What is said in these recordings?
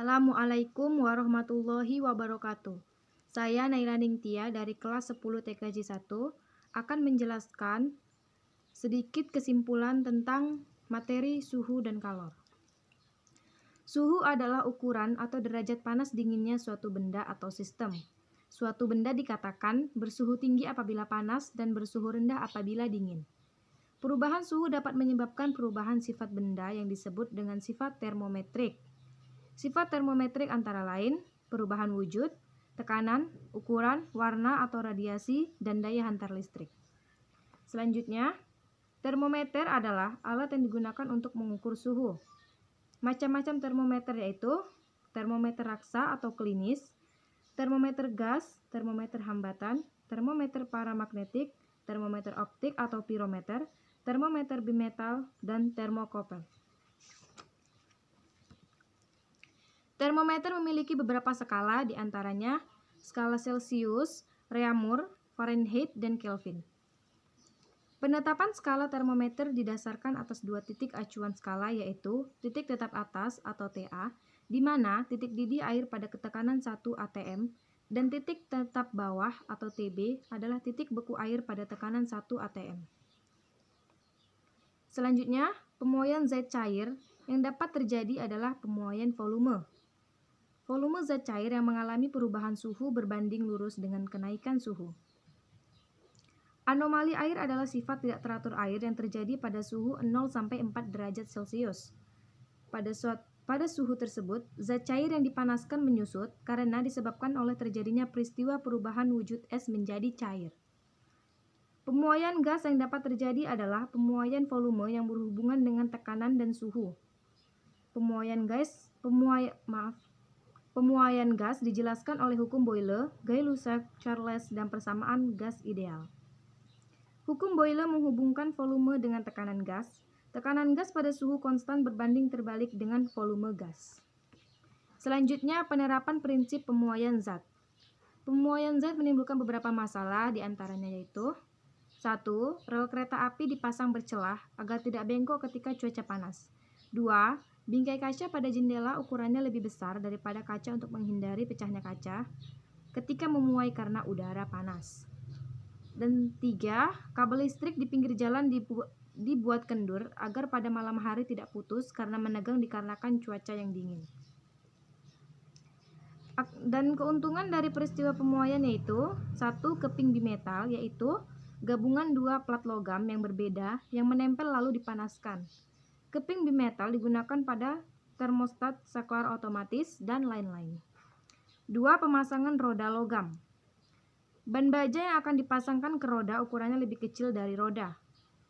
Assalamualaikum warahmatullahi wabarakatuh. Saya Naila Ningtia dari kelas 10 TKJ 1 akan menjelaskan sedikit kesimpulan tentang materi suhu dan kalor. Suhu adalah ukuran atau derajat panas dinginnya suatu benda atau sistem. Suatu benda dikatakan bersuhu tinggi apabila panas dan bersuhu rendah apabila dingin. Perubahan suhu dapat menyebabkan perubahan sifat benda yang disebut dengan sifat termometrik. Sifat termometrik antara lain perubahan wujud, tekanan, ukuran, warna atau radiasi, dan daya hantar listrik. Selanjutnya, termometer adalah alat yang digunakan untuk mengukur suhu. Macam-macam termometer yaitu termometer raksa atau klinis, termometer gas, termometer hambatan, termometer paramagnetik, termometer optik atau pirometer, termometer bimetal, dan termokopel. Termometer memiliki beberapa skala, diantaranya skala Celsius, Reaumur, Fahrenheit, dan Kelvin. Penetapan skala termometer didasarkan atas dua titik acuan skala, yaitu titik tetap atas atau TA, di mana titik didih air pada ketekanan 1 atm, dan titik tetap bawah atau TB adalah titik beku air pada tekanan 1 atm. Selanjutnya, pemuaian zat cair yang dapat terjadi adalah pemuaian volume. Volume zat cair yang mengalami perubahan suhu berbanding lurus dengan kenaikan suhu. Anomali air adalah sifat tidak teratur air yang terjadi pada suhu 0 sampai 4 derajat Celcius. Pada suhu tersebut, zat cair yang dipanaskan menyusut karena disebabkan oleh terjadinya peristiwa perubahan wujud es menjadi cair. Pemuaian gas yang dapat terjadi adalah pemuaian volume yang berhubungan dengan tekanan dan suhu. Pemuaian gas dijelaskan oleh hukum Boyle, Gay-Lussac, Charles, dan persamaan gas ideal. Hukum Boyle menghubungkan volume dengan tekanan gas. Tekanan gas pada suhu konstan berbanding terbalik dengan volume gas. Selanjutnya, penerapan prinsip pemuaian zat. Pemuaian zat menimbulkan beberapa masalah, diantaranya yaitu 1. Rel kereta api dipasang bercelah agar tidak bengkok ketika cuaca panas. 2. Bingkai kaca pada jendela ukurannya lebih besar daripada kaca untuk menghindari pecahnya kaca ketika memuai karena udara panas. Dan 3. Kabel listrik di pinggir jalan dibuat kendur agar pada malam hari tidak putus karena menegang dikarenakan cuaca yang dingin. Dan keuntungan dari peristiwa pemuaian yaitu 1. Keping bimetal, yaitu gabungan dua plat logam yang berbeda yang menempel lalu dipanaskan. Keping bimetal digunakan pada termostat saklar otomatis dan lain-lain. 2. Pemasangan roda logam. Ban baja yang akan dipasangkan ke roda ukurannya lebih kecil dari roda,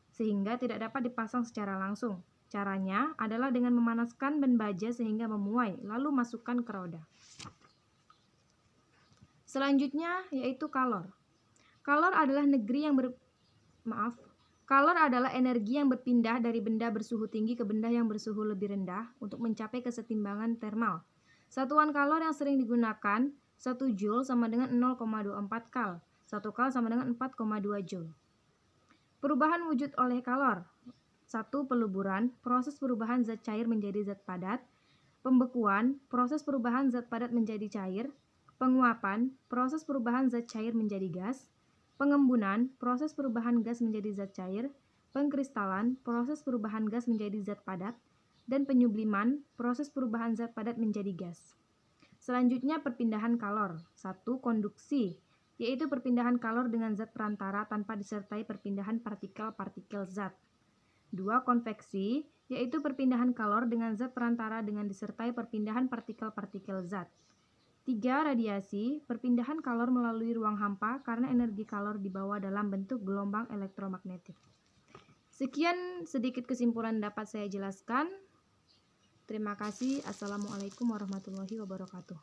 sehingga tidak dapat dipasang secara langsung. Caranya adalah dengan memanaskan ban baja sehingga memuai, lalu masukkan ke roda. Selanjutnya yaitu kalor. Kalor adalah Kalor adalah energi yang berpindah dari benda bersuhu tinggi ke benda yang bersuhu lebih rendah untuk mencapai kesetimbangan termal. Satuan kalor yang sering digunakan 1 Joule sama dengan 0,24 kal. 1 kal sama dengan 4,2 Joule. Perubahan wujud oleh kalor. 1. Peluburan, proses perubahan zat cair menjadi zat padat. Pembekuan, proses perubahan zat padat menjadi cair. Penguapan, proses perubahan zat cair menjadi gas. Pengembunan, proses perubahan gas menjadi zat cair. Pengkristalan, proses perubahan gas menjadi zat padat. Dan penyubliman, proses perubahan zat padat menjadi gas. Selanjutnya perpindahan kalor. 1. Konduksi, yaitu perpindahan kalor dengan zat perantara tanpa disertai perpindahan partikel-partikel zat. 2. Konveksi, yaitu perpindahan kalor dengan zat perantara dengan disertai perpindahan partikel-partikel zat. 3. Radiasi, perpindahan kalor melalui ruang hampa karena energi kalor dibawa dalam bentuk gelombang elektromagnetik. Sekian sedikit kesimpulan dapat saya jelaskan. Terima kasih. Assalamualaikum warahmatullahi wabarakatuh.